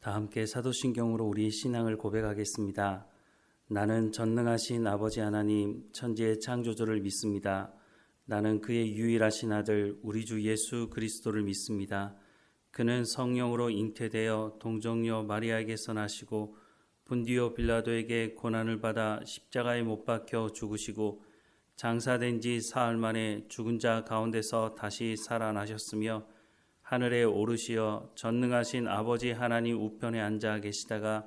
다 함께 사도신경으로 우리 신앙을 고백하겠습니다. 나는 전능하신 아버지 하나님 천지의 창조주를 믿습니다. 나는 그의 유일하신 아들 우리 주 예수 그리스도를 믿습니다. 그는 성령으로 잉태되어 동정녀 마리아에게서 나시고 본디오 빌라도에게 고난을 받아 십자가에 못 박혀 죽으시고 장사된 지 사흘 만에 죽은 자 가운데서 다시 살아나셨으며 하늘에 오르시어 전능하신 아버지 하나님 우편에 앉아 계시다가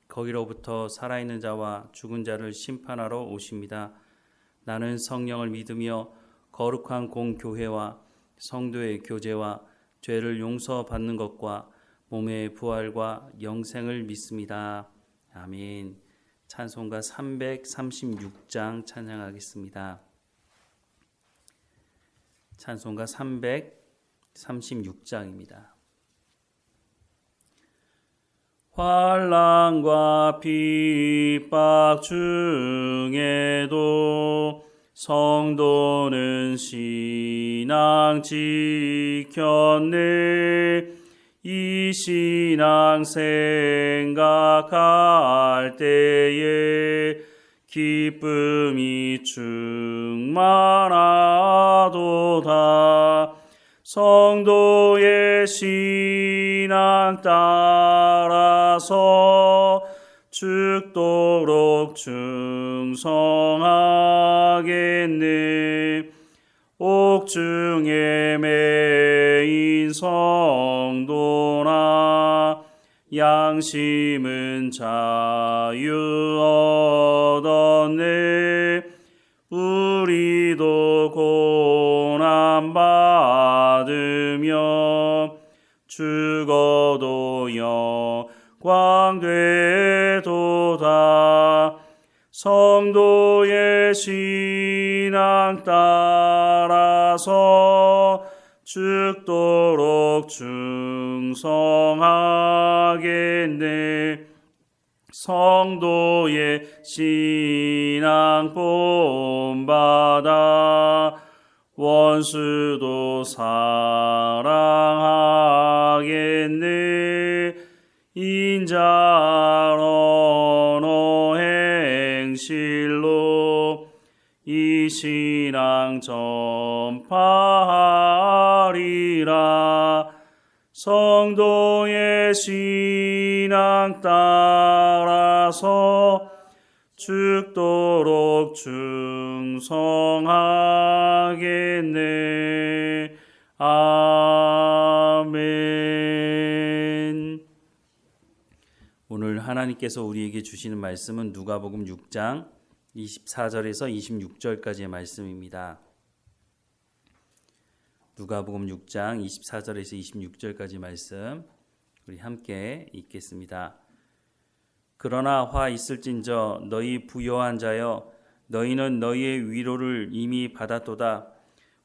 거기로부터 살아있는 자와 죽은 자를 심판하러 오십니다. 나는 성령을 믿으며 거룩한 공교회와 성도의 교제와 죄를 용서받는 것과 몸의 부활과 영생을 믿습니다. 아멘. 찬송가 336장 찬양하겠습니다. 찬송가 336장입니다. 환난과 핍박 중에도 성도는 신앙 지켰네. 이 신앙 생각할 때에 기쁨이 충만하도다. 성도의 신앙 따라서 죽도록 충성하겠네. 옥중에 매인 성도나 양심은 자유 얻었네. 우리도 고난 받으며 죽어도 영광 되도다. 성도의 신앙 따라서 죽도록 충성하겠네. 성도의 신앙 본받아 원수도 사랑하겠네. 인자한 언어 행실로 이 신앙 전파하리라. 성도의 신앙 따라서 죽도록 충성하겠네. 아멘. 오늘 하나님께서 우리에게 주시는 말씀은 누가복음 6장 24절에서 26절까지의 말씀입니다. 누가복음 6장 24절에서 26절까지 말씀 우리 함께 읽겠습니다. 그러나 화 있을진저 너희 부요한 자여 너희는 너희의 위로를 이미 받았도다.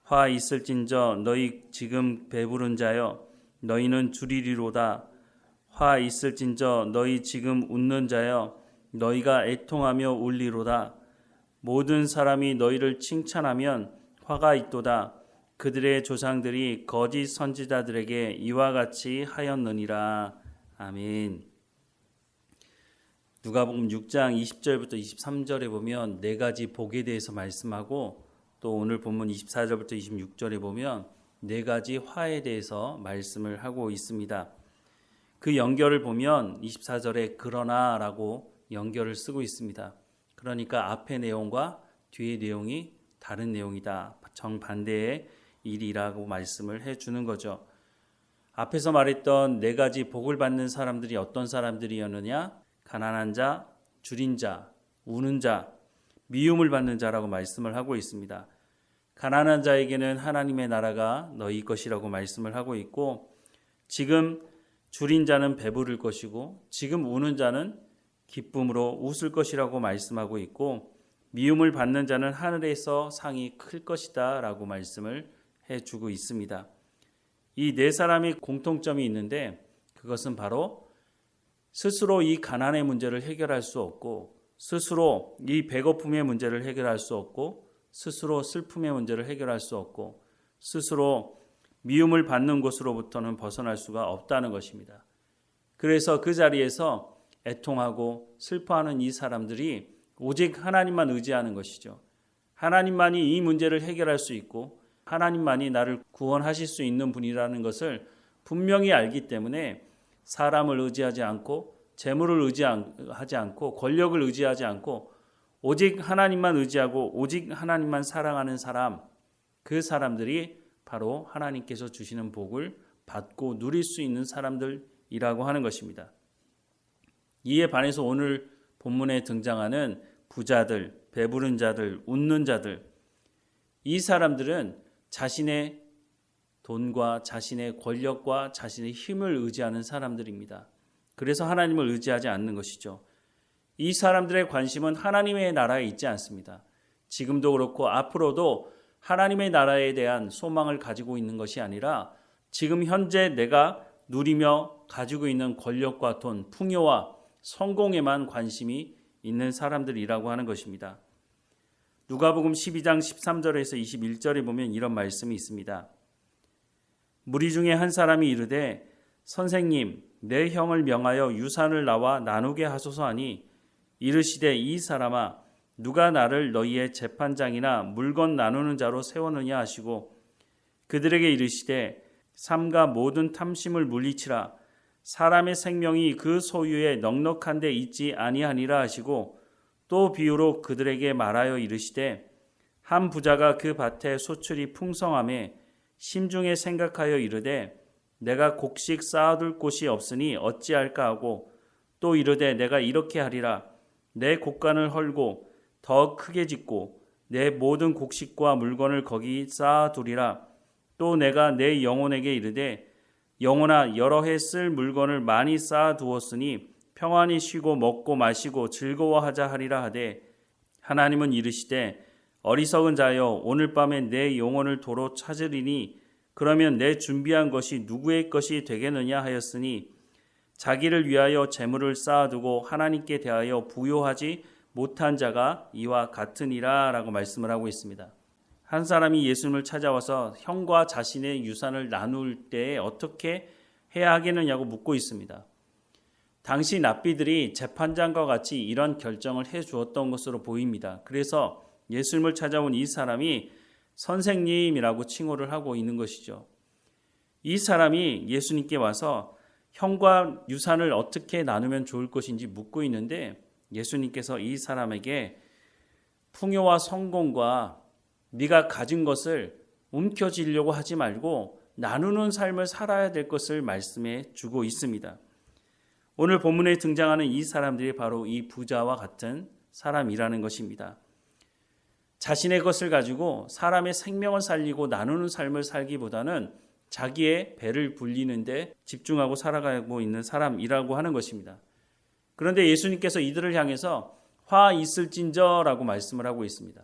화 있을진저 너희 지금 배부른 자여 너희는 줄이리로다. 화 있을진저 너희 지금 웃는 자여 너희가 애통하며 울리로다. 모든 사람이 너희를 칭찬하면 화가 있도다. 그들의 조상들이 거짓 선지자들에게 이와 같이 하였느니라. 아멘. 누가복음 6장 20절부터 23절에 보면 네 가지 복에 대해서 말씀하고 또 오늘 본문 24절부터 26절에 보면 네 가지 화에 대해서 말씀을 하고 있습니다. 그 연결을 보면 24절에 그러나라고 연결을 쓰고 있습니다. 그러니까 앞의 내용과 뒤의 내용이 다른 내용이다. 정반대의 일이라고 말씀을 해주는 거죠. 앞에서 말했던 네 가지 복을 받는 사람들이 어떤 사람들이었느냐? 가난한 자, 줄인 자, 우는 자, 미움을 받는 자라고 말씀을 하고 있습니다. 가난한 자에게는 하나님의 나라가 너희 것이라고 말씀을 하고 있고, 지금 줄인 자는 배부를 것이고 지금 우는 자는 기쁨으로 웃을 것이라고 말씀하고 있고, 미움을 받는 자는 하늘에서 상이 클 것이다 라고 말씀을 해주고 있습니다. 이 네 사람이 공통점이 있는데 그것은 바로 스스로 이 가난의 문제를 해결할 수 없고, 스스로 이 배고픔의 문제를 해결할 수 없고, 스스로 슬픔의 문제를 해결할 수 없고, 스스로 미움을 받는 곳으로부터는 벗어날 수가 없다는 것입니다. 그래서 그 자리에서 애통하고 슬퍼하는 이 사람들이 오직 하나님만 의지하는 것이죠. 하나님만이 이 문제를 해결할 수 있고 하나님만이 나를 구원하실 수 있는 분이라는 것을 분명히 알기 때문에 사람을 의지하지 않고 재물을 의지하지 않고 권력을 의지하지 않고 오직 하나님만 의지하고 오직 하나님만 사랑하는 사람, 그 사람들이 바로 하나님께서 주시는 복을 받고 누릴 수 있는 사람들이라고 하는 것입니다. 이에 반해서 오늘 본문에 등장하는 부자들, 배부른 자들, 웃는 자들, 이 사람들은 자신의 돈과 자신의 권력과 자신의 힘을 의지하는 사람들입니다. 그래서 하나님을 의지하지 않는 것이죠. 이 사람들의 관심은 하나님의 나라에 있지 않습니다. 지금도 그렇고 앞으로도 하나님의 나라에 대한 소망을 가지고 있는 것이 아니라 지금 현재 내가 누리며 가지고 있는 권력과 돈, 풍요와 성공에만 관심이 있는 사람들이라고 하는 것입니다. 누가복음 12장 13절에서 21절에 보면 이런 말씀이 있습니다. 무리 중에 한 사람이 이르되 선생님 내 형을 명하여 유산을 나와 나누게 하소서 하니 이르시되 이 사람아 누가 나를 너희의 재판장이나 물건 나누는 자로 세웠느냐 하시고 그들에게 이르시되 삼가 모든 탐심을 물리치라 사람의 생명이 그 소유에 넉넉한 데 있지 아니하니라 하시고 또 비유로 그들에게 말하여 이르시되 한 부자가 그 밭에 소출이 풍성함에 심중에 생각하여 이르되 내가 곡식 쌓아둘 곳이 없으니 어찌할까 하고 또 이르되 내가 이렇게 하리라 내 곡간을 헐고 더 크게 짓고 내 모든 곡식과 물건을 거기 쌓아두리라 또 내가 내 영혼에게 이르되 영혼아 여러 해 쓸 물건을 많이 쌓아두었으니 평안히 쉬고 먹고 마시고 즐거워하자 하리라 하되 하나님은 이르시되 어리석은 자여 오늘 밤에 내 영혼을 도로 찾으리니 그러면 내 준비한 것이 누구의 것이 되겠느냐 하였으니 자기를 위하여 재물을 쌓아두고 하나님께 대하여 부요하지 못한 자가 이와 같으니라 라고 말씀을 하고 있습니다. 한 사람이 예수님을 찾아와서 형과 자신의 유산을 나눌 때 어떻게 해야 하겠느냐고 묻고 있습니다. 당시 납비들이 재판장과 같이 이런 결정을 해 주었던 것으로 보입니다. 그래서 예수님을 찾아온 이 사람이 선생님이라고 칭호를 하고 있는 것이죠. 이 사람이 예수님께 와서 형과 유산을 어떻게 나누면 좋을 것인지 묻고 있는데 예수님께서 이 사람에게 풍요와 성공과 네가 가진 것을 움켜쥐려고 하지 말고 나누는 삶을 살아야 될 것을 말씀해 주고 있습니다. 오늘 본문에 등장하는 이 사람들이 바로 이 부자와 같은 사람이라는 것입니다. 자신의 것을 가지고 사람의 생명을 살리고 나누는 삶을 살기보다는 자기의 배를 불리는 데 집중하고 살아가고 있는 사람이라고 하는 것입니다. 그런데 예수님께서 이들을 향해서 화 있을진저라고 말씀을 하고 있습니다.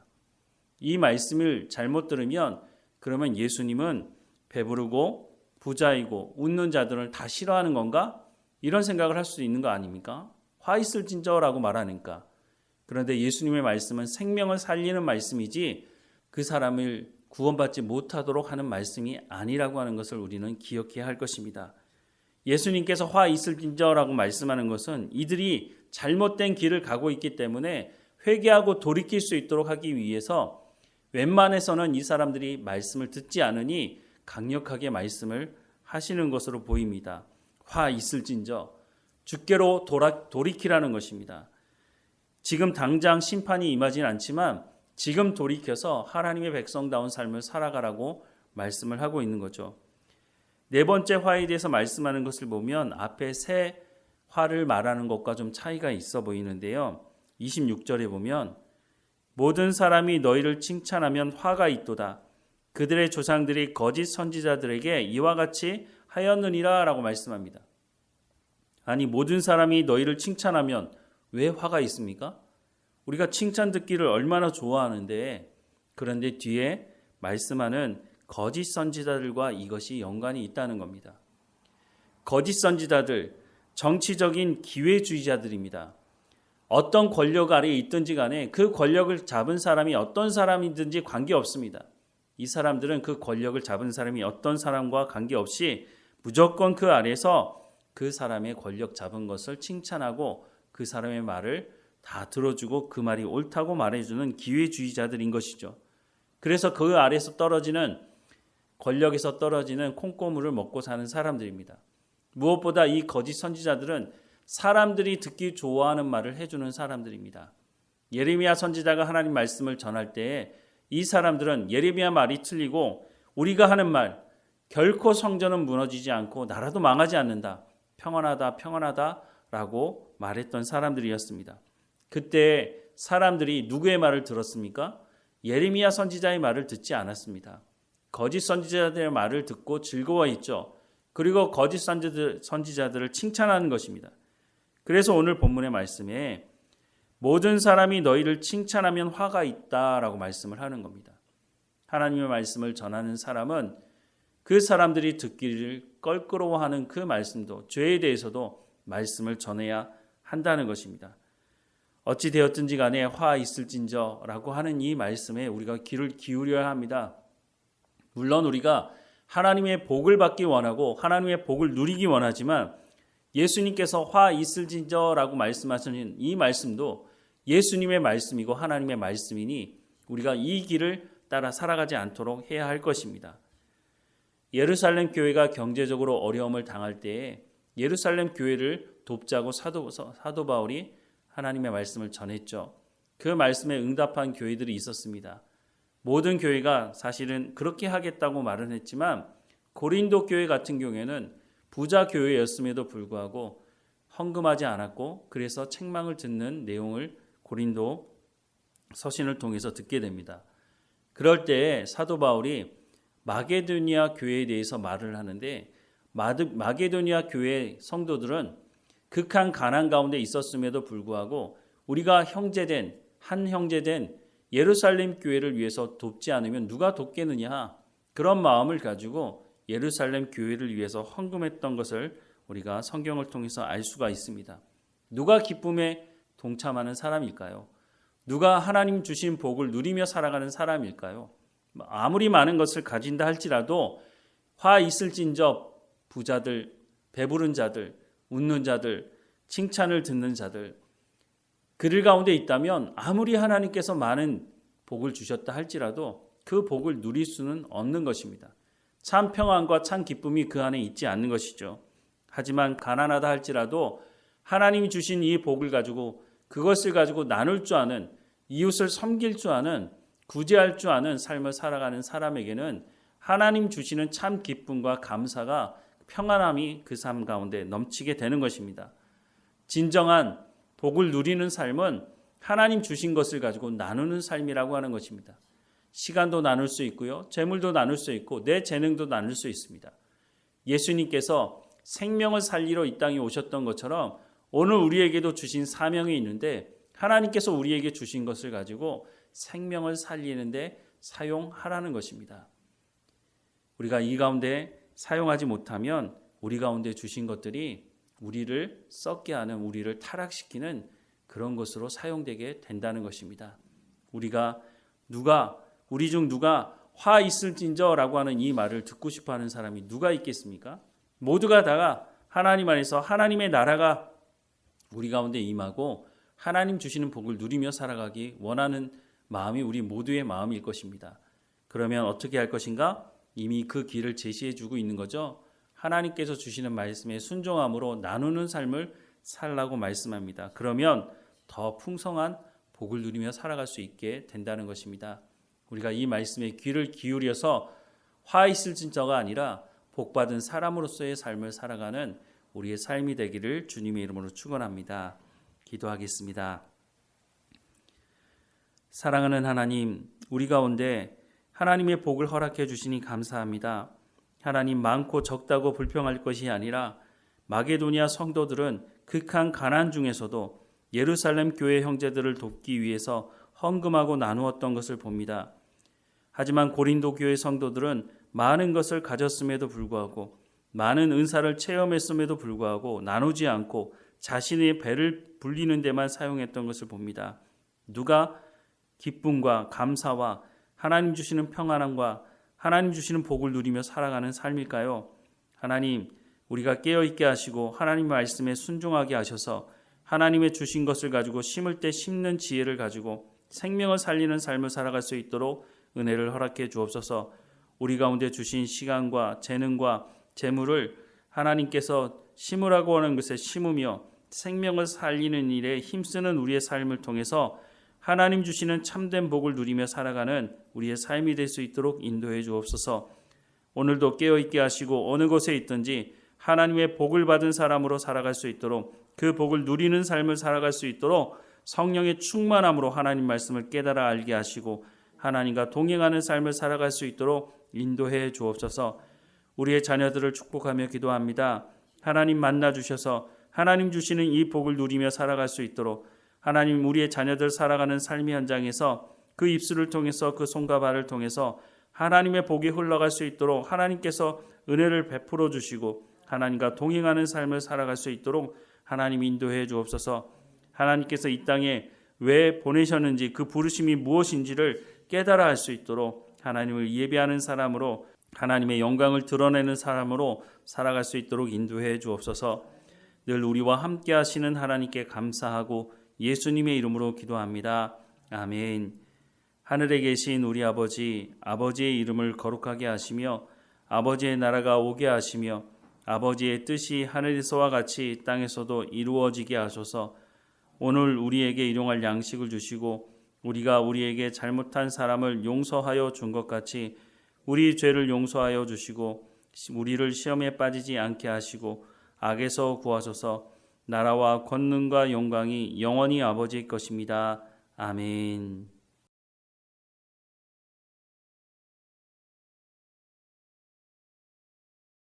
이 말씀을 잘못 들으면 그러면 예수님은 배부르고 부자이고 웃는 자들을 다 싫어하는 건가? 이런 생각을 할 수 있는 거 아닙니까? 화 있을진저라고 말하니까. 그런데 예수님의 말씀은 생명을 살리는 말씀이지 그 사람을 구원받지 못하도록 하는 말씀이 아니라고 하는 것을 우리는 기억해야 할 것입니다. 예수님께서 화 있을진저라고 말씀하는 것은 이들이 잘못된 길을 가고 있기 때문에 회개하고 돌이킬 수 있도록 하기 위해서 웬만해서는 이 사람들이 말씀을 듣지 않으니 강력하게 말씀을 하시는 것으로 보입니다. 화 있을진저, 주께로 돌이키라는 것입니다. 지금 당장 심판이 임하진 않지만 지금 돌이켜서 하나님의 백성다운 삶을 살아가라고 말씀을 하고 있는 거죠. 네 번째 화에 대해서 말씀하는 것을 보면 앞에 세 화를 말하는 것과 좀 차이가 있어 보이는데요. 26절에 보면 모든 사람이 너희를 칭찬하면 화가 있도다. 그들의 조상들이 거짓 선지자들에게 이와 같이 하였느니라 라고 말씀합니다. 아니 모든 사람이 너희를 칭찬하면 왜 화가 있습니까? 우리가 칭찬 듣기를 얼마나 좋아하는데 그런데 뒤에 말씀하는 거짓 선지자들과 이것이 연관이 있다는 겁니다. 거짓 선지자들, 정치적인 기회주의자들입니다. 어떤 권력 아래에 있든지 간에 그 권력을 잡은 사람이 어떤 사람이든지 관계없습니다. 이 사람들은 그 권력을 잡은 사람이 어떤 사람과 관계없이 무조건 그 아래에서 그 사람의 권력 잡은 것을 칭찬하고 그 사람의 말을 다 들어주고 그 말이 옳다고 말해주는 기회주의자들인 것이죠. 그래서 그 아래서 떨어지는 권력에서 떨어지는 콩고물을 먹고 사는 사람들입니다. 무엇보다 이 거짓 선지자들은 사람들이 듣기 좋아하는 말을 해주는 사람들입니다. 예레미야 선지자가 하나님 말씀을 전할 때에 이 사람들은 예레미야 말이 틀리고 우리가 하는 말 결코 성전은 무너지지 않고 나라도 망하지 않는다. 평안하다 평안하다 라고 말했던 사람들이었습니다. 그때 사람들이 누구의 말을 들었습니까? 예레미야 선지자의 말을 듣지 않았습니다. 거짓 선지자들의 말을 듣고 즐거워했죠. 그리고 거짓 선지자들을 칭찬하는 것입니다. 그래서 오늘 본문의 말씀에 모든 사람이 너희를 칭찬하면 화가 있다라고 말씀을 하는 겁니다. 하나님의 말씀을 전하는 사람은 그 사람들이 듣기를 껄끄러워하는 그 말씀도 죄에 대해서도 말씀을 전해야 한다는 것입니다. 어찌 되었든지 간에 화 있을진저라고 하는 이 말씀에 우리가 귀를 기울여야 합니다. 물론 우리가 하나님의 복을 받기 원하고 하나님의 복을 누리기 원하지만 예수님께서 화 있을진저라고 말씀하시는 이 말씀도 예수님의 말씀이고 하나님의 말씀이니 우리가 이 길을 따라 살아가지 않도록 해야 할 것입니다. 예루살렘 교회가 경제적으로 어려움을 당할 때에 예루살렘 교회를 돕자고 사도 바울이 하나님의 말씀을 전했죠. 그 말씀에 응답한 교회들이 있었습니다. 모든 교회가 사실은 그렇게 하겠다고 말은 했지만 고린도 교회 같은 경우에는 부자 교회였음에도 불구하고 헌금하지 않았고 그래서 책망을 듣는 내용을 고린도 서신을 통해서 듣게 됩니다. 그럴 때 사도 바울이 마게도니아 교회에 대해서 말을 하는데 마게도니아 교회 성도들은 극한 가난 가운데 있었음에도 불구하고 우리가 한 형제된 예루살렘 교회를 위해서 돕지 않으면 누가 돕겠느냐 그런 마음을 가지고 예루살렘 교회를 위해서 헌금했던 것을 우리가 성경을 통해서 알 수가 있습니다. 누가 기쁨에 동참하는 사람일까요? 누가 하나님 주신 복을 누리며 살아가는 사람일까요? 아무리 많은 것을 가진다 할지라도 화 있을진저 부자들, 배부른 자들, 웃는 자들, 칭찬을 듣는 자들 그들 가운데 있다면 아무리 하나님께서 많은 복을 주셨다 할지라도 그 복을 누릴 수는 없는 것입니다. 참 평안과 참 기쁨이 그 안에 있지 않는 것이죠. 하지만 가난하다 할지라도 하나님이 주신 이 복을 가지고 그것을 가지고 나눌 줄 아는 이웃을 섬길 줄 아는 구제할 줄 아는 삶을 살아가는 사람에게는 하나님 주시는 참 기쁨과 감사가 평안함이 그 삶 가운데 넘치게 되는 것입니다. 진정한 복을 누리는 삶은 하나님 주신 것을 가지고 나누는 삶이라고 하는 것입니다. 시간도 나눌 수 있고요. 재물도 나눌 수 있고 내 재능도 나눌 수 있습니다. 예수님께서 생명을 살리러 이 땅에 오셨던 것처럼 오늘 우리에게도 주신 사명이 있는데 하나님께서 우리에게 주신 것을 가지고 생명을 살리는데 사용하라는 것입니다. 우리가 이 가운데 사용하지 못하면 우리 가운데 주신 것들이 우리를 썩게 하는 우리를 타락시키는 그런 것으로 사용되게 된다는 것입니다. 우리 중 누가 화 있을진저라고 하는 이 말을 듣고 싶어하는 사람이 누가 있겠습니까? 모두가 다가 하나님 안에서 하나님의 나라가 우리 가운데 임하고 하나님 주시는 복을 누리며 살아가기 원하는 마음이 우리 모두의 마음일 것입니다. 그러면 어떻게 할 것인가? 이미 그 길을 제시해 주고 있는 거죠. 하나님께서 주시는 말씀에 순종함으로 나누는 삶을 살라고 말씀합니다. 그러면 더 풍성한 복을 누리며 살아갈 수 있게 된다는 것입니다. 우리가 이 말씀에 귀를 기울여서 화 있을진저가 아니라 복받은 사람으로서의 삶을 살아가는 우리의 삶이 되기를 주님의 이름으로 축원합니다. 기도하겠습니다. 사랑하는 하나님, 우리 가운데 하나님의 복을 허락해 주시니 감사합니다. 하나님, 많고 적다고 불평할 것이 아니라 마게도니아 성도들은 극한 가난 중에서도 예루살렘 교회 형제들을 돕기 위해서 헌금하고 나누었던 것을 봅니다. 하지만 고린도 교회 성도들은 많은 것을 가졌음에도 불구하고 많은 은사를 체험했음에도 불구하고 나누지 않고 자신의 배를 불리는 데만 사용했던 것을 봅니다. 누가 기쁨과 감사와 하나님 주시는 평안함과 하나님 주시는 복을 누리며 살아가는 삶일까요? 하나님, 우리가 깨어있게 하시고 하나님 말씀에 순종하게 하셔서 하나님의 주신 것을 가지고 심을 때 심는 지혜를 가지고 생명을 살리는 삶을 살아갈 수 있도록 은혜를 허락해 주옵소서. 우리 가운데 주신 시간과 재능과 재물을 하나님께서 심으라고 하는 것에 심으며 생명을 살리는 일에 힘쓰는 우리의 삶을 통해서 하나님 주시는 참된 복을 누리며 살아가는 우리의 삶이 될 수 있도록 인도해 주옵소서. 오늘도 깨어있게 하시고 어느 곳에 있든지 하나님의 복을 받은 사람으로 살아갈 수 있도록 그 복을 누리는 삶을 살아갈 수 있도록 성령의 충만함으로 하나님 말씀을 깨달아 알게 하시고 하나님과 동행하는 삶을 살아갈 수 있도록 인도해 주옵소서. 우리의 자녀들을 축복하며 기도합니다. 하나님 만나 주셔서 하나님 주시는 이 복을 누리며 살아갈 수 있도록 하나님 우리의 자녀들 살아가는 삶의 현장에서 그 입술을 통해서 그 손과 발을 통해서 하나님의 복이 흘러갈 수 있도록 하나님께서 은혜를 베풀어 주시고 하나님과 동행하는 삶을 살아갈 수 있도록 하나님 인도해 주옵소서. 하나님께서 이 땅에 왜 보내셨는지 그 부르심이 무엇인지를 깨달아 알 수 있도록 하나님을 예배하는 사람으로 하나님의 영광을 드러내는 사람으로 살아갈 수 있도록 인도해 주옵소서. 늘 우리와 함께 하시는 하나님께 감사하고 예수님의 이름으로 기도합니다. 아멘. 하늘에 계신 우리 아버지, 아버지의 이름을 거룩하게 하시며 아버지의 나라가 오게 하시며 아버지의 뜻이 하늘에서와 같이 땅에서도 이루어지게 하소서. 오늘 우리에게 일용할 양식을 주시고 우리가 우리에게 잘못한 사람을 용서하여 준 것 같이 우리 죄를 용서하여 주시고 우리를 시험에 빠지지 않게 하시고 악에서 구하소서. 나라와 권능과 영광이 영원히 아버지의 것입니다. 아멘.